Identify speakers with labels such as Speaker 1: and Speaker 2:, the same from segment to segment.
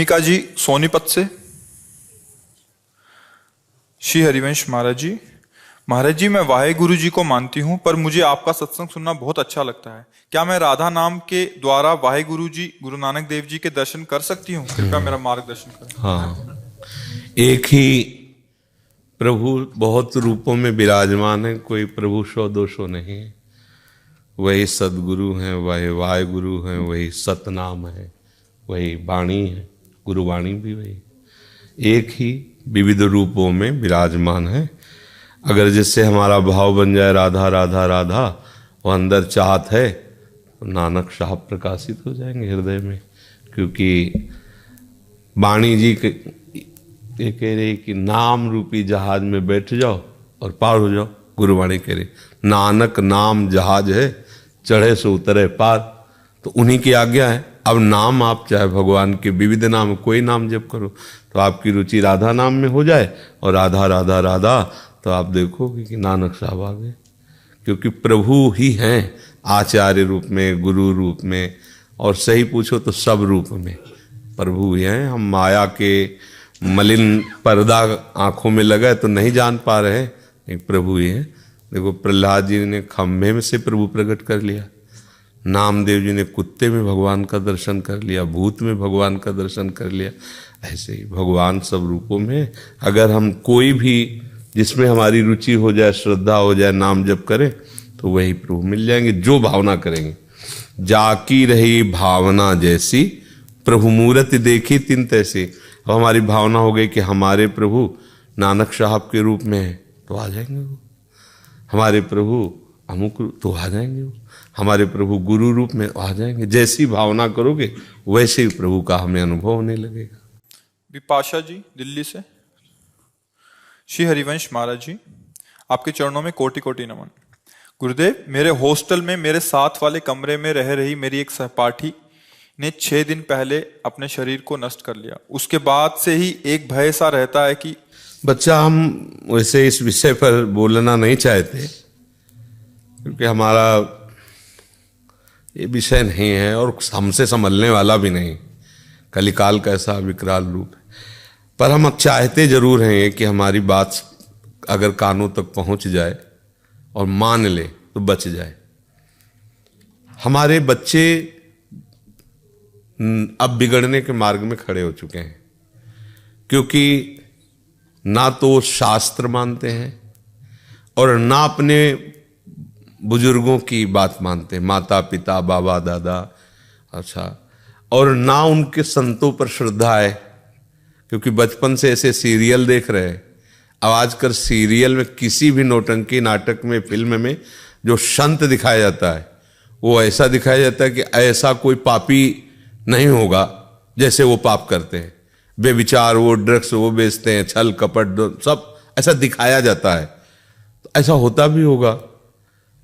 Speaker 1: भूमिका जी सोनीपत से। श्री हरिवंश महाराज जी मैं वाहे गुरु जी को मानती हूँ, पर मुझे आपका सत्संग सुनना बहुत अच्छा लगता है। क्या मैं राधा नाम के द्वारा वाहे गुरु जी गुरु नानक देव जी के दर्शन कर सकती हूँ? कृपया मेरा मार्गदर्शन करें।
Speaker 2: हाँ, एक ही प्रभु बहुत रूपों में विराजमान है, कोई प्रभु सौ दो सौ नहीं है। वही सदगुरु हैं, वही वाहे गुरु हैं, वही सतनाम है, वही वाणी है, गुरुवाणी भी वही, एक ही विविध रूपों में विराजमान है। अगर जिससे हमारा भाव बन जाए राधा राधा राधा, वो अंदर चाहत है, तो नानक साहब प्रकाशित हो जाएंगे हृदय में। क्योंकि वाणी जी ये कह रहे कि नाम रूपी जहाज में बैठ जाओ और पार हो जाओ। गुरुवाणी कह रही नानक नाम जहाज है, चढ़े सो उतरे पार। तो उन्हीं की आज्ञा है। अब नाम आप चाहे भगवान के विविध नाम कोई नाम जप करो, तो आपकी रुचि राधा नाम में हो जाए और राधा राधा राधा, तो आप देखोगे कि नानक साहब आ गए। क्योंकि प्रभु ही हैं, आचार्य रूप में, गुरु रूप में, और सही पूछो तो सब रूप में प्रभु ही हैं। हम माया के मलिन पर्दा आंखों में लगा है तो नहीं जान पा रहे हैं, एक प्रभु ही है। देखो प्रहलाद जी ने खम्भे में से प्रभु प्रकट कर लिया, नामदेव जी ने कुत्ते में भगवान का दर्शन कर लिया, भूत में भगवान का दर्शन कर लिया। ऐसे ही भगवान सब रूपों में। अगर हम कोई भी जिसमें हमारी रुचि हो जाए, श्रद्धा हो जाए, नाम जप करें, तो वही प्रभु मिल जाएंगे जो भावना करेंगे। जाकी रही भावना जैसी, प्रभु मूरत देखी तिन तैसी। अब हमारी भावना हो गई कि हमारे प्रभु नानक साहब के रूप में है, तो आ जाएंगे वो। हमारे प्रभु अमुक, तो आ जाएंगे वो। हमारे प्रभु गुरु रूप में आ जाएंगे। जैसी भावना करोगे वैसे ही प्रभु का हमें अनुभव होने लगेगा।
Speaker 1: विपाशा जी दिल्ली से। श्री हरिवंश महाराज जी, आपके चरणों में कोटि कोटि नमन। गुरुदेव, मेरे हॉस्टल में मेरे साथ वाले कमरे में रह रही मेरी एक सहपाठी ने 6 दिन पहले अपने शरीर को नष्ट कर लिया। उसके बाद से ही एक भय सा रहता है कि
Speaker 2: बच्चा, हम वैसे इस विषय पर बोलना नहीं चाहते, क्योंकि हमारा ये विषय नहीं है और हमसे संभलने वाला भी नहीं। कलिकाल का ऐसा विकराल रूप है। पर हम अब चाहते जरूर हैं कि हमारी बात अगर कानों तक पहुंच जाए और मान ले तो बच जाए। हमारे बच्चे अब बिगड़ने के मार्ग में खड़े हो चुके हैं, क्योंकि ना तो शास्त्र मानते हैं और ना अपने बुजुर्गों की बात मानते हैं, माता पिता बाबा दादा, अच्छा, और ना उनके संतों पर श्रद्धा है। क्योंकि बचपन से ऐसे सीरियल देख रहे हैं। अब आजकल सीरियल में किसी भी नौटंकी नाटक में, फिल्म में जो संत दिखाया जाता है, वो ऐसा दिखाया जाता है कि ऐसा कोई पापी नहीं होगा जैसे वो पाप करते हैं। बेविचार, वो ड्रग्स वो बेचते हैं, छल कपट सब ऐसा दिखाया जाता है। तो ऐसा होता भी होगा,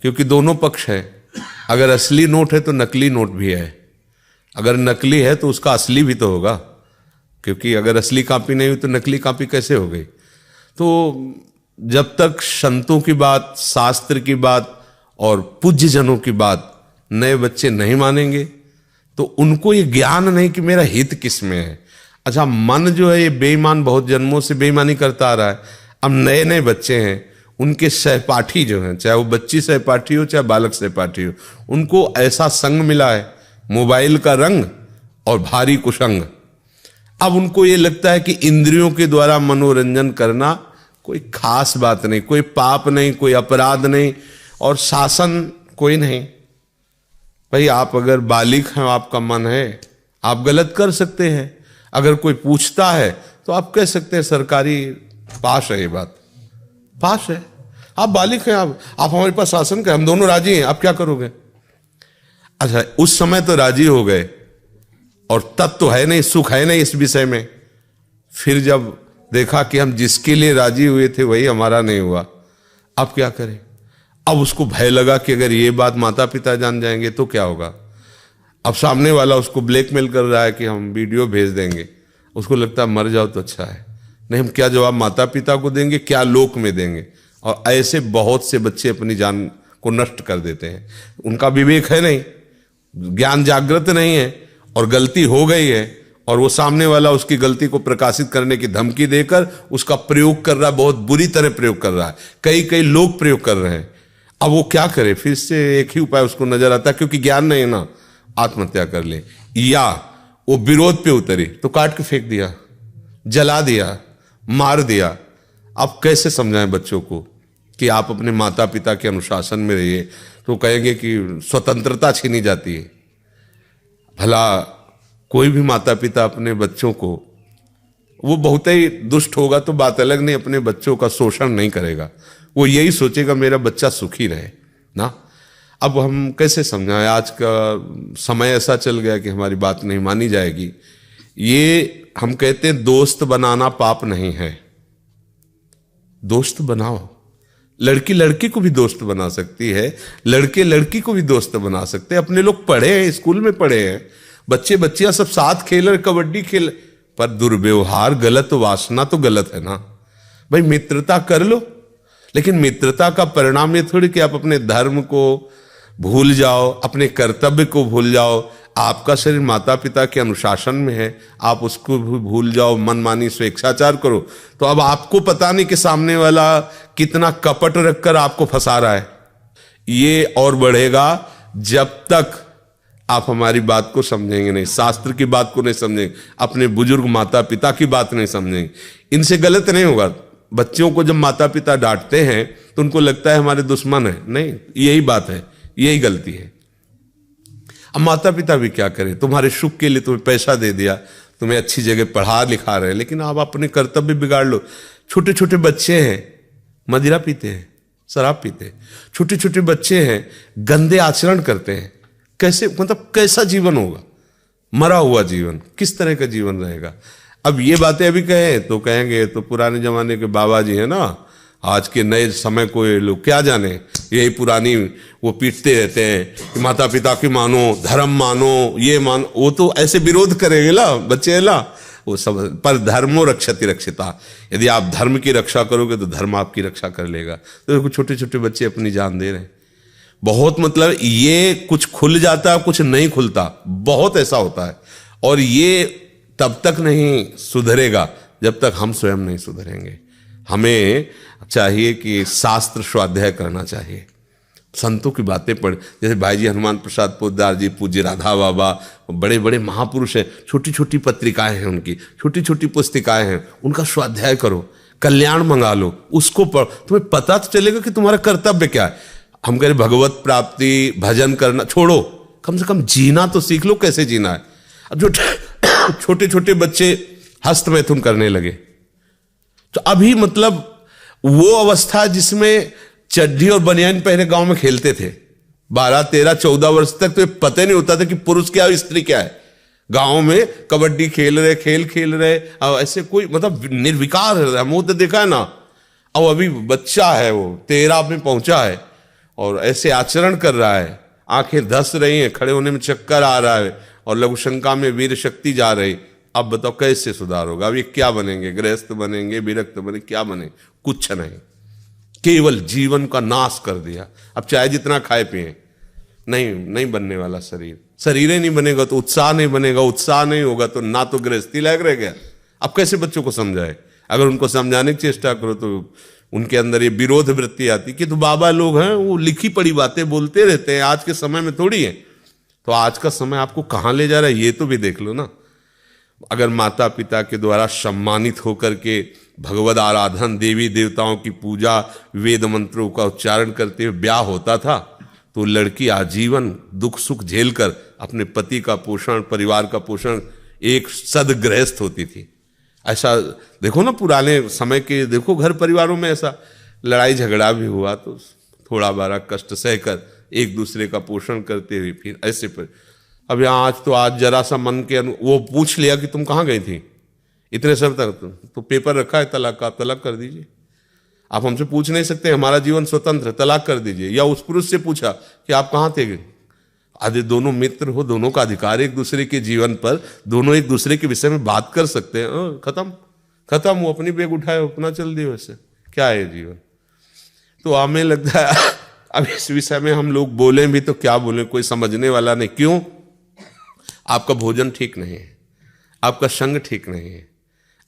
Speaker 2: क्योंकि दोनों पक्ष है। अगर असली नोट है तो नकली नोट भी है, अगर नकली है तो उसका असली भी तो होगा। क्योंकि अगर असली कॉपी नहीं हुई तो नकली कॉपी कैसे हो गई? तो जब तक संतों की बात, शास्त्र की बात और पूज्य जनों की बात नए बच्चे नहीं मानेंगे, तो उनको ये ज्ञान नहीं कि मेरा हित किस में है। अच्छा, मन जो है ये बेईमान, बहुत जन्मों से बेईमानी करता आ रहा है। अब नए नए बच्चे हैं, उनके सहपाठी जो हैं, चाहे वो बच्ची सहपाठी हो चाहे बालक सहपाठी हो, उनको ऐसा संग मिला है, मोबाइल का रंग और भारी कुसंग। अब उनको ये लगता है कि इंद्रियों के द्वारा मनोरंजन करना कोई खास बात नहीं, कोई पाप नहीं, कोई अपराध नहीं, और शासन कोई नहीं। भाई, आप अगर बालिग हैं, आपका मन है, आप गलत कर सकते हैं। अगर कोई पूछता है तो आप कह सकते हैं सरकारी पास है, ये बात पास है, आप बालिग हैं, आप हमारे पास शासन का, हम दोनों राजी हैं, आप क्या करोगे? अच्छा, उस समय तो राजी हो गए, और तब तो है नहीं, सुख है नहीं इस विषय में। फिर जब देखा कि हम जिसके लिए राजी हुए थे वही हमारा नहीं हुआ, अब क्या करें? अब उसको भय लगा कि अगर ये बात माता पिता जान जाएंगे तो क्या होगा। अब सामने वाला उसको ब्लैकमेल कर रहा है कि हम वीडियो भेज देंगे। उसको लगता है मर जाओ तो अच्छा है। नहीं, हम क्या जवाब माता पिता को देंगे, क्या लोक में देंगे? और ऐसे बहुत से बच्चे अपनी जान को नष्ट कर देते हैं। उनका विवेक है नहीं, ज्ञान जागृत नहीं है, और गलती हो गई है और वो सामने वाला उसकी गलती को प्रकाशित करने की धमकी देकर उसका प्रयोग कर रहा है, बहुत बुरी तरह प्रयोग कर रहा है, कई कई लोग प्रयोग कर रहे हैं। अब वो क्या करे, फिर से एक ही उपाय उसको नजर आता है, क्योंकि ज्ञान नहीं है ना, आत्महत्या कर ले। या वो विरोध पे उतरी तो काट के फेंक दिया, जला दिया, मार दिया। अब कैसे समझाएं बच्चों को कि आप अपने माता पिता के अनुशासन में रहिए, तो कहेंगे कि स्वतंत्रता छीनी जाती है। भला कोई भी माता पिता अपने बच्चों को, वो बहुत ही दुष्ट होगा तो बात अलग, नहीं, अपने बच्चों का शोषण नहीं करेगा, वो यही सोचेगा मेरा बच्चा सुखी रहे ना। अब हम कैसे समझाएं, आज का समय ऐसा चल गया कि हमारी बात नहीं मानी जाएगी। ये हम कहते हैं दोस्त बनाना पाप नहीं है, दोस्त बनाओ। लड़की लड़की को भी दोस्त बना सकती है, लड़के लड़की को भी दोस्त बना सकते हैं। अपने लोग पढ़े हैं, स्कूल में पढ़े हैं, बच्चे बच्चियां सब साथ खेल रहे, कबड्डी खेल, पर दुर्व्यवहार गलत, वासना तो गलत है ना। भाई मित्रता कर लो, लेकिन मित्रता का परिणाम ये थोड़ी कि आप अपने धर्म को भूल जाओ, अपने कर्तव्य को भूल जाओ। आपका शरीर माता पिता के अनुशासन में है, आप उसको भी भूल जाओ, मनमानी स्वेच्छाचार करो, तो अब आपको पता नहीं कि सामने वाला कितना कपट रखकर आपको फंसा रहा है। ये और बढ़ेगा जब तक आप हमारी बात को समझेंगे नहीं, शास्त्र की बात को नहीं समझेंगे, अपने बुजुर्ग माता पिता की बात नहीं समझेंगे। इनसे गलत नहीं होगा। बच्चों को जब माता पिता डांटते हैं तो उनको लगता है हमारे दुश्मन है, नहीं, यही बात है, यही गलती है। अब माता पिता भी क्या करें, तुम्हारे सुख के लिए तुम्हें पैसा दे दिया, तुम्हें अच्छी जगह पढ़ा लिखा रहे, लेकिन आप अपने कर्तव्य बिगाड़ लो। छोटे छोटे बच्चे हैं, मदिरा पीते हैं, शराब पीते हैं, छोटे छोटे बच्चे हैं, गंदे आचरण करते हैं। कैसे, मतलब कैसा जीवन होगा, मरा हुआ जीवन, किस तरह का जीवन रहेगा। अब ये बातें अभी कहें तो कहेंगे तो पुराने जमाने के बाबा जी हैं ना, आज के नए समय को ये लोग क्या जाने, यही पुरानी वो पीटते रहते हैं कि माता पिता की मानो, धर्म मानो, ये मानो। वो तो ऐसे विरोध करेंगे ना बच्चे ना, वो सब। पर धर्मो रक्षति रक्षिता, यदि आप धर्म की रक्षा करोगे तो धर्म आपकी रक्षा कर लेगा। तो छोटे छोटे बच्चे अपनी जान दे रहे हैं। बहुत, मतलब ये कुछ खुल जाता है, कुछ नहीं खुलता, बहुत ऐसा होता है। और ये तब तक नहीं सुधरेगा जब तक हम स्वयं नहीं सुधरेंगे। हमें चाहिए कि शास्त्र स्वाध्याय करना चाहिए, संतों की बातें पढ़, जैसे भाई जी हनुमान प्रसाद पोद्दार जी, पूज्य राधा बाबा, बड़े बड़े महापुरुष हैं, छोटी छोटी पत्रिकाएं हैं उनकी, छोटी छोटी पुस्तिकाएं हैं, उनका स्वाध्याय करो, कल्याण मंगा लो, उसको पढ़, तुम्हें पता तो चलेगा कि तुम्हारा कर्तव्य क्या है। हम कह रहे भगवत प्राप्ति, भजन करना छोड़ो, कम से कम जीना तो सीख लो, कैसे जीना है। अब जो छोटे छोटे बच्चे हस्तमैथुन करने लगे, तो अभी मतलब वो अवस्था जिसमें चड्ढी और बनियान पहने गांव में खेलते थे, 12, 13, 14 वर्ष तक तो पता नहीं होता था कि पुरुष क्या है स्त्री क्या है। गांव में कबड्डी खेल रहे, खेल खेल रहे, अब ऐसे कोई मतलब निर्विकार है, मुंह तो देखा है ना। अब अभी बच्चा है, वो 13 में पहुंचा है और ऐसे आचरण कर रहा है, आंखें धस रही हैं, खड़े होने में चक्कर आ रहा है और लघु शंका में वीर शक्ति जा रही। अब बताओ कैसे सुधार होगा। अब ये क्या बनेंगे, गृहस्थ बनेंगे, विरक्त बनेंगे, क्या बने, कुछ नहीं, केवल जीवन का नाश कर दिया। अब चाहे जितना खाए पिए, नहीं बनने वाला शरीर, शरीर ही नहीं बनेगा तो उत्साह नहीं बनेगा, उत्साह नहीं होगा तो ना तो गृहस्थी लायक रह गया। अब कैसे बच्चों को समझाए, अगर उनको समझाने की चेष्टा करो तो उनके अंदर ये विरोध वृत्ति आती कि तो बाबा लोग हैं, वो लिखी पड़ी बातें बोलते रहते हैं, आज के समय में थोड़ी है। तो आज का समय आपको कहाँ ले जा रहा है ये तो भी देख लो ना। अगर माता पिता के द्वारा सम्मानित होकर के भगवद आराधन, देवी देवताओं की पूजा, वेद मंत्रों का उच्चारण करते हुए ब्याह होता था, तो लड़की आजीवन दुख सुख झेलकर अपने पति का पोषण, परिवार का पोषण, एक सदगृहस्थ होती थी। ऐसा देखो ना पुराने समय के, देखो घर परिवारों में ऐसा लड़ाई झगड़ा भी हुआ तो थोड़ा बारा कष्ट सहकर एक दूसरे का पोषण करते हुए फिर ऐसे पर। अब यहाँ आज जरा सा मन के वो पूछ लिया कि तुम कहाँ गई थी इतने समय तक, तो पेपर रखा है तलाक का, तलाक कर दीजिए। आप हमसे पूछ नहीं सकते, हमारा जीवन स्वतंत्र है, तलाक कर दीजिए। या उस पुरुष से पूछा कि आप कहाँ थे, आदि दोनों मित्र हो, दोनों का अधिकार एक दूसरे के जीवन पर, दोनों एक दूसरे के विषय में बात कर सकते हैं। खत्म, वो अपनी बैग उठाए अपना चल दिए, वैसे क्या है जीवन। तो हमें लगता है अब इस विषय में हम लोग बोले भी तो क्या बोले, कोई समझने वाला नहीं। क्यों? आपका भोजन ठीक नहीं है, आपका संग ठीक नहीं है,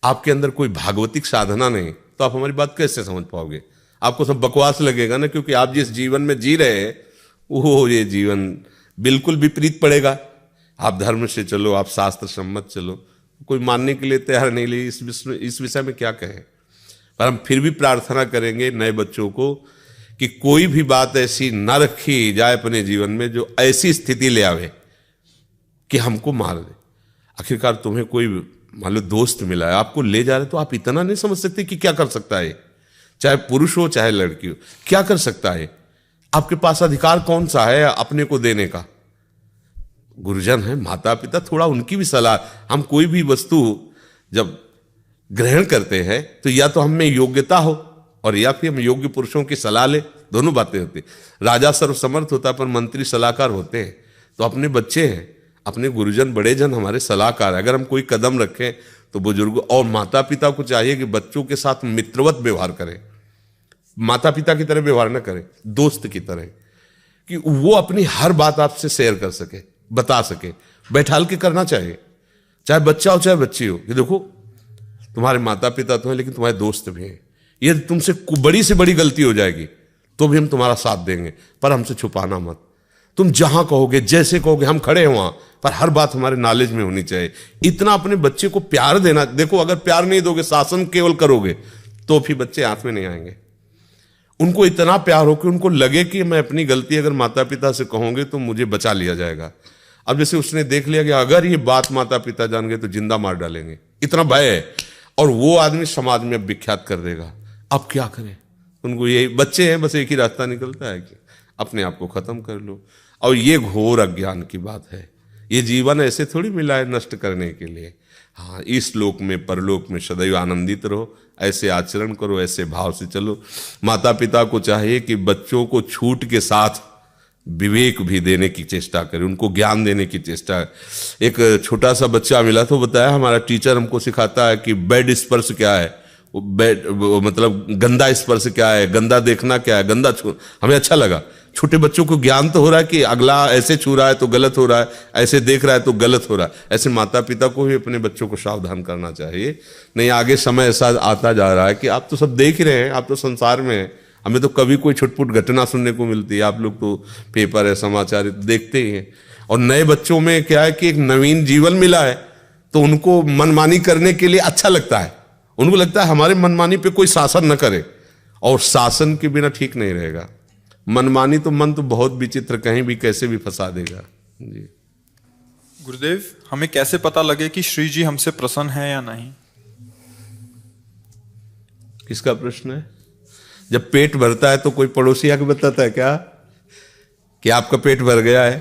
Speaker 2: आपके अंदर कोई भागवतिक साधना नहीं, तो आप हमारी बात कैसे समझ पाओगे? आपको सब बकवास लगेगा ना, क्योंकि आप जिस जीवन में जी रहे हैं वो ये जीवन बिल्कुल विपरीत पड़ेगा। आप धर्म से चलो, आप शास्त्र सम्मत चलो, कोई मानने के लिए तैयार नहीं। लिए इस विषय में क्या कहें। पर हम फिर भी प्रार्थना करेंगे नए बच्चों को कि कोई भी बात ऐसी ना रखी जाए अपने जीवन में जो ऐसी स्थिति ले आवे कि हमको मार दे। आखिरकार तुम्हें कोई मान लो दोस्त मिला है, आपको ले जा रहे, तो आप इतना नहीं समझ सकते कि क्या कर सकता है, चाहे पुरुष हो चाहे लड़की हो, क्या कर सकता है। आपके पास अधिकार कौन सा है अपने को देने का? गुरुजन है, माता पिता, थोड़ा उनकी भी सलाह। हम कोई भी वस्तु जब ग्रहण करते हैं तो या तो हम में योग्यता हो और या फिर हम योग्य पुरुषों की सलाह ले, दोनों बातें होती। राजा सर्वसमर्थ होता है पर मंत्री सलाहकार होते हैं। तो अपने बच्चे हैं, अपने गुरुजन बड़े जन हमारे सलाहकार है। अगर हम कोई कदम रखें तो बुजुर्ग और माता पिता को चाहिए कि बच्चों के साथ मित्रवत व्यवहार करें, माता पिता की तरह व्यवहार न करें, दोस्त की तरह, कि वो अपनी हर बात आपसे शेयर कर सके, बता सके। बैठाल के करना चाहिए, चाहे बच्चा हो चाहे बच्ची हो, कि देखो तुम्हारे माता पिता तो हैं लेकिन तुम्हारे दोस्त भी हैं। यदि तुमसे बड़ी से बड़ी गलती हो जाएगी तो भी हम तुम्हारा साथ देंगे, पर हमसे छुपाना मत। तुम जहां कहोगे, जैसे कहोगे, हम खड़े हैं वहां, पर हर बात हमारे नॉलेज में होनी चाहिए। इतना अपने बच्चे को प्यार देना। देखो अगर प्यार नहीं दोगे, शासन केवल करोगे, तो फिर बच्चे हाथ में नहीं आएंगे। उनको इतना प्यार हो कि उनको लगे कि मैं अपनी गलती अगर माता पिता से कहूंगे तो मुझे बचा लिया जाएगा। अब जैसे उसने देख लिया कि अगर ये बात माता पिता जान गए तो जिंदा मार डालेंगे, इतना भय है, और वो आदमी समाज में अब विख्यात कर देगा। अब क्या करें? उनको यही, बच्चे हैं, बस एक ही रास्ता निकलता है कि अपने आप को खत्म कर लो। और ये घोर अज्ञान की बात है। ये जीवन ऐसे थोड़ी मिला है नष्ट करने के लिए। हाँ, इस लोक में परलोक में सदैव आनंदित रहो, ऐसे आचरण करो, ऐसे भाव से चलो। माता पिता को चाहिए कि बच्चों को छूट के साथ विवेक भी देने की चेष्टा करें, उनको ज्ञान देने की चेष्टा। एक छोटा सा बच्चा मिला तो बताया, हमारा टीचर हमको सिखाता है कि बेड स्पर्श क्या है, मतलब गंदा स्पर्श क्या है, गंदा देखना क्या है, गंदा छू। हमें अच्छा लगा। छोटे बच्चों को ज्ञान तो हो रहा है कि अगला ऐसे छू रहा है तो गलत हो रहा है, ऐसे देख रहा है तो गलत हो रहा है। ऐसे माता पिता को भी अपने बच्चों को सावधान करना चाहिए। नहीं, आगे समय ऐसा आता जा रहा है कि आप तो सब देख ही रहे हैं, आप तो संसार में हैं। हमें तो कभी कोई छुटपुट घटना सुनने को मिलती है, आप लोग तो पेपर है, समाचार देखते ही हैं। और नए बच्चों में क्या है कि एक नवीन जीवन मिला है, तो उनको मनमानी करने के लिए अच्छा लगता है। उनको लगता है हमारे मनमानी पे कोई शासन न करे, और शासन के बिना ठीक नहीं रहेगा। मनमानी तो मन तो बहुत विचित्र, कहीं भी कैसे भी फंसा देगा जी।
Speaker 1: गुरुदेव, हमें कैसे पता लगे कि श्री जी हमसे प्रसन्न है या नहीं?
Speaker 2: किसका प्रश्न है? जब पेट भरता है तो कोई पड़ोसी आके बताता है क्या कि आपका पेट भर गया है?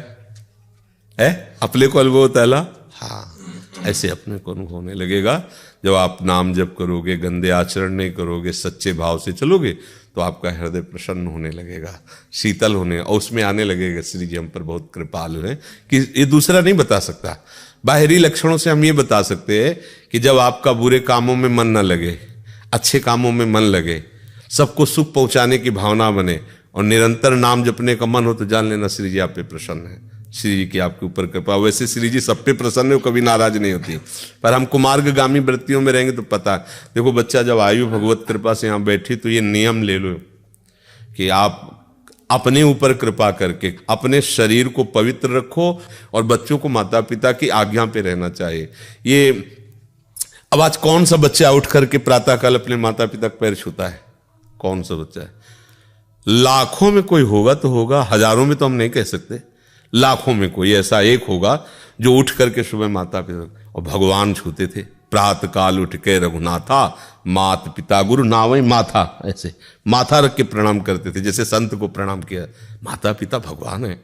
Speaker 2: अपने को अनुभव होता है। हाँ, ऐसे अपने को अनुभव होने लगेगा जब आप नाम जप करोगे, गंदे आचरण नहीं करोगे, सच्चे भाव से चलोगे, तो आपका हृदय प्रसन्न होने लगेगा, शीतल होने, और उसमें आने लगेगा श्री जी हम पर बहुत कृपालु हैं कि ये दूसरा नहीं बता सकता। बाहरी लक्षणों से हम ये बता सकते हैं कि जब आपका बुरे कामों में मन न लगे, अच्छे कामों में मन लगे, सबको सुख पहुंचाने की भावना बने और निरंतर नाम जपने का मन हो, तो जान लेना श्री जी आप पे प्रसन्न है। श्री जी की आपके ऊपर कृपा। वैसे श्री जी सब पे प्रसन्न है, कभी नाराज नहीं होती, पर हम कुमार्गामी वृत्तियों में रहेंगे तो पता है। देखो बच्चा जब आयु भगवत कृपा से यहाँ बैठी, तो ये नियम ले लो कि आप अपने ऊपर कृपा करके अपने शरीर को पवित्र रखो, और बच्चों को माता पिता की आज्ञा पे रहना चाहिए। ये अब आज कौन सा बच्चा उठ करके प्रातःकाल अपने माता पिता का पैर छूता है? कौन सा बच्चा है? लाखों में कोई होगा तो होगा, हजारों में तो हम नहीं कह सकते, लाखों में कोई ऐसा एक होगा जो उठ करके सुबह माता पिता और भगवान छूते थे। प्रातः काल उठ के रघुनाथा, मात पिता गुरु नावई माथा, ऐसे माथा रख के प्रणाम करते थे, जैसे संत को प्रणाम किया। माता पिता भगवान है,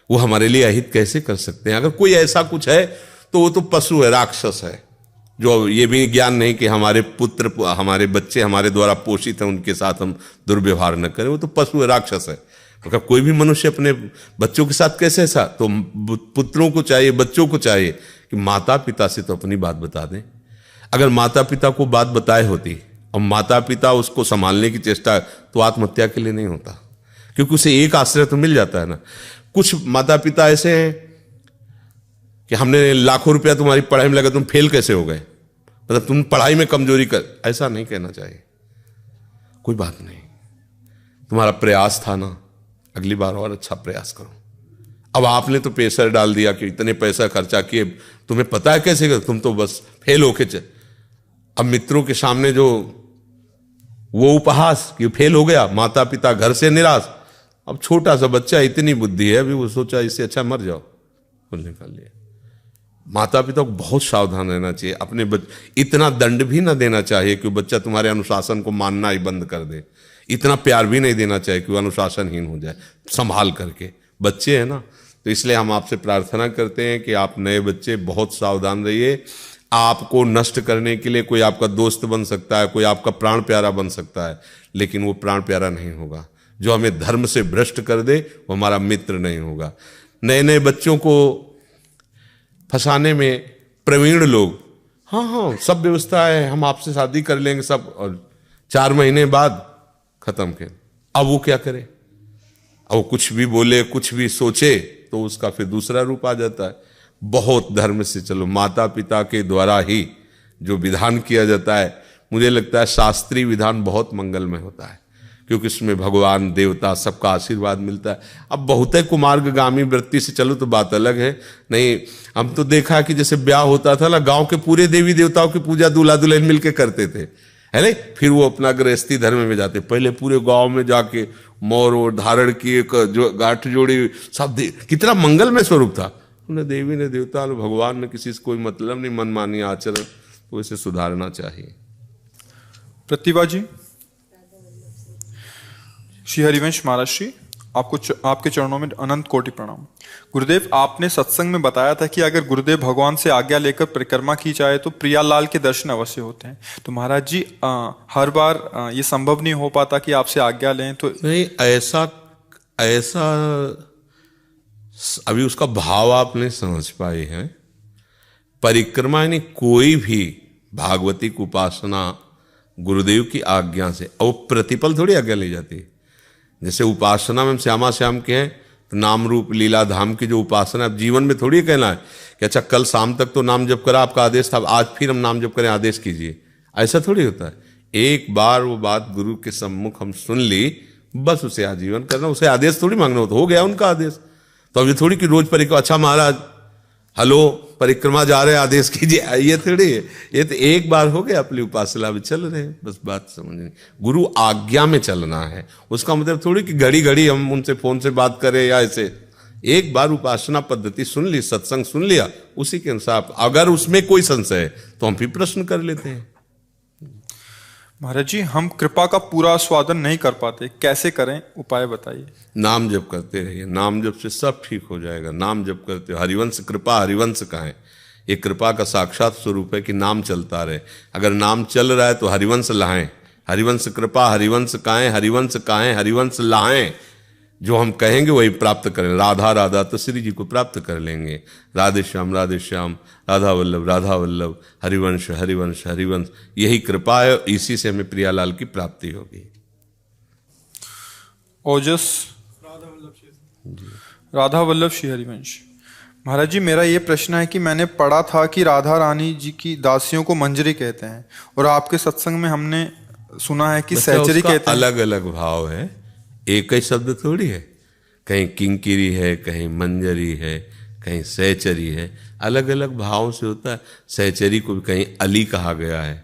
Speaker 2: वो हमारे लिए अहित कैसे कर सकते हैं? अगर कोई ऐसा कुछ है तो वो तो पशु है, राक्षस है, जो ये भी ज्ञान नहीं कि हमारे पुत्र, हमारे बच्चे हमारे द्वारा पोषित हैं, उनके साथ हम दुर्व्यवहार न करें। वो तो पशु है, राक्षस है। तो कोई भी मनुष्य अपने बच्चों के साथ कैसे ऐसा? तो पुत्रों को चाहिए, बच्चों को चाहिए कि माता पिता से तो अपनी बात बता दें। अगर माता पिता को बात बताए होती और माता पिता उसको संभालने की चेष्टा, तो आत्महत्या के लिए नहीं होता, क्योंकि उसे एक आश्रय तो मिल जाता है ना। कुछ माता पिता ऐसे हैं कि हमने लाखों रुपया तुम्हारी पढ़ाई में लगा, तुम फेल कैसे हो गए, मतलब तुम पढ़ाई में कमजोरी कर, ऐसा नहीं कहना चाहिए। कोई बात नहीं, तुम्हारा प्रयास था ना, अगली बार और अच्छा प्रयास करो। अब आपने तो प्रेशर डाल दिया कि इतने पैसा खर्चा किए, तुम्हें पता है कैसे कर, तुम तो बस फेल होके चल। अब मित्रों के सामने जो वो उपहास कि फेल हो गया, माता पिता घर से निराश। अब छोटा सा बच्चा, इतनी बुद्धि है, अभी वो सोचा इससे अच्छा मर जाओ, कुल निकाल लिया। माता पिता को बहुत सावधान रहना चाहिए, अपने इतना दंड भी ना देना चाहिए कि बच्चा तुम्हारे अनुशासन को मानना ही बंद कर दे, इतना प्यार भी नहीं देना चाहिए कि वो अनुशासनहीन हो जाए। संभाल करके, बच्चे हैं ना, तो इसलिए हम आपसे प्रार्थना करते हैं कि आप नए बच्चे बहुत सावधान रहिए। आपको नष्ट करने के लिए कोई आपका दोस्त बन सकता है, कोई आपका प्राण प्यारा बन सकता है, लेकिन वो प्राण प्यारा नहीं होगा। जो हमें धर्म से भ्रष्ट कर दे वो हमारा मित्र नहीं होगा। नए नए बच्चों को फंसाने में प्रवीण लोग, हाँ सब व्यवस्था है, हम आपसे शादी कर लेंगे सब, और 4 महीने बाद खत्म कर। अब वो क्या करे, अब वो कुछ भी बोले, कुछ भी सोचे, तो उसका फिर दूसरा रूप आ जाता है। बहुत धर्म से चलो, माता पिता के द्वारा ही जो विधान किया जाता है, मुझे लगता है शास्त्रीय विधान बहुत मंगलमय होता है, क्योंकि इसमें भगवान देवता सबका आशीर्वाद मिलता है। अब बहुत है कुमार्गगामी वृत्ति से चलो तो बात अलग है। नहीं, हम तो देखा कि जैसे ब्याह होता था ना, गांव के पूरे देवी देवताओं की पूजा दूल्हा दुल्हन मिलके करते थे, है नहीं, फिर वो अपना गृहस्थी धर्म में जाते। पहले पूरे गांव में जाके मोर और धारण किए, जो गांठ जोड़ी, सब कितना मंगलमय स्वरूप था। उन्हें देवी ने देवता ने भगवान ने किसी से कोई मतलब नहीं, मनमानी आचरण, तो इसे सुधारना चाहिए।
Speaker 1: प्रतिभा जी, श्री हरिवंश महाराज श्री, आपके चरणों में अनंत कोटि प्रणाम। गुरुदेव, आपने सत्संग में बताया था कि अगर गुरुदेव भगवान से आज्ञा लेकर परिक्रमा की जाए तो प्रियालाल के दर्शन अवश्य होते हैं। तो महाराज जी, हर बार ये संभव नहीं हो पाता कि आपसे आज्ञा लें, तो
Speaker 2: नहीं, ऐसा अभी उसका भाव आप नहीं समझ पाए हैं। परिक्रमा यानी कोई भी भागवती की उपासना गुरुदेव की आज्ञा से, और प्रतिपल थोड़ी आज्ञा ली जाती है। जैसे उपासना में श्यामा श्याम के हैं, तो नाम रूप लीला धाम की जो उपासना, जीवन में थोड़ी कहना है कि अच्छा कल शाम तक तो नाम जप करा, आपका आदेश था, आज फिर हम नाम जप करें, आदेश कीजिए, ऐसा थोड़ी होता है। एक बार वो बात गुरु के सम्मुख हम सुन ली, बस उसे आजीवन करना, उसे आदेश थोड़ी मांगना होता, हो गया उनका आदेश। तो अब ये थोड़ी कि रोज परिक्रमा, अच्छा महाराज हेलो परिक्रमा जा रहे हैं, आदेश कीजिए, ये थोड़ी है। ये तो एक बार हो गया, अपनी उपासना में चल रहे हैं, बस बात समझनी। गुरु आज्ञा में चलना है, उसका मतलब थोड़ी कि घड़ी घड़ी हम उनसे फोन से बात करें या ऐसे। एक बार उपासना पद्धति सुन ली, सत्संग सुन लिया, उसी के अनुसार अगर उसमें कोई संशय है तो हम फिर प्रश्न कर लेते हैं।
Speaker 1: महाराज जी, हम कृपा का पूरा आस्वादन नहीं कर पाते, कैसे करें, उपाय बताइए।
Speaker 2: नाम जप करते रहिए, नाम जप से सब ठीक हो जाएगा। नाम जप करते हो, हरिवंश कृपा, हरिवंश कहें, ये कृपा का साक्षात स्वरूप है कि नाम चलता रहे। अगर नाम चल रहा है तो हरिवंश लाएं, हरिवंश कृपा, हरिवंश काएं, हरिवंश काएं, हरिवंश लाएं। जो हम कहेंगे वही प्राप्त करें। राधा राधा तो श्री जी को प्राप्त कर लेंगे। राधे श्याम राधा वल्लभ, हरिवंश हरिवंश हरिवंश, यही कृपा है, इसी से हमें प्रियालाल की प्राप्ति होगी।
Speaker 1: ओजस राधा वल्लभ श्री हरिवंश। महाराज जी, मेरा ये प्रश्न है कि मैंने पढ़ा था कि राधा रानी जी की दासियों को मंजरी कहते हैं, और आपके सत्संग में हमने सुना है कि सहचरी कहते हैं।
Speaker 2: अलग अलग भाव है, एक ही शब्द थोड़ी है। कहीं किंकिरी है, कहीं मंजरी है, कहीं सहचरी है, अलग अलग भाव से होता है। सहचरी को भी कहीं अली कहा गया है,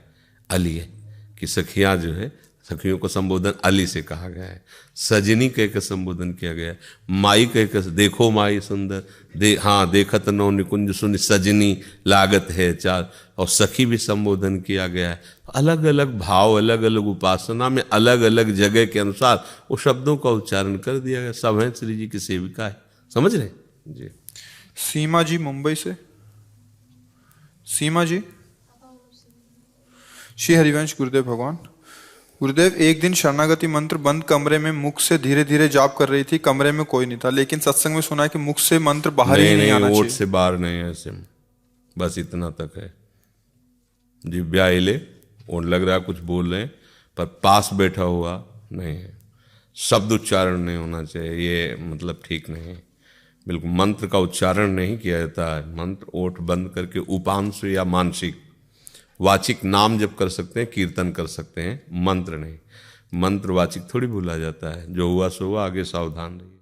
Speaker 2: अली है कि सखियां जो है, सखियों को संबोधन अली से कहा गया है। सजनी कह के संबोधन किया गया है। माई कह के, देखो माई सुंदर, देखत नो निकुंज सुन सजनी लागत है चार, और सखी भी संबोधन किया गया है। अलग अलग भाव, अलग अलग उपासना में अलग अलग जगह के अनुसार वो शब्दों का उच्चारण कर दिया गया। सब हैं श्री जी की सेविका है, समझ रहे जी।
Speaker 1: सीमा जी मुंबई से। सीमा जी, श्री हरिवंश गुरुदेव भगवान। गुरुदेव, एक दिन शरणागति मंत्र बंद कमरे में मुख से धीरे धीरे जाप कर रही थी, कमरे में कोई नहीं था, लेकिन सत्संग में सुना है कि मुख से मंत्र बाहर ही नहीं आना चाहिए।
Speaker 2: ओठ से बाहर नहीं है, ऐसे बस इतना तक है। जिब्या हिले और लग रहा है कुछ बोल रहे हैं, पर पास बैठा हुआ नहीं है। शब्द उच्चारण नहीं होना चाहिए, ये मतलब ठीक नहीं है। बिल्कुल मंत्र का उच्चारण नहीं किया जाता है। मंत्र ओठ बंद करके उपांशु या मानसिक वाचिक नाम जप कर सकते हैं, कीर्तन कर सकते हैं, मंत्र नहीं। मंत्र वाचिक थोड़ी भूला जाता है। जो हुआ सो हुआ, आगे सावधान रहिए।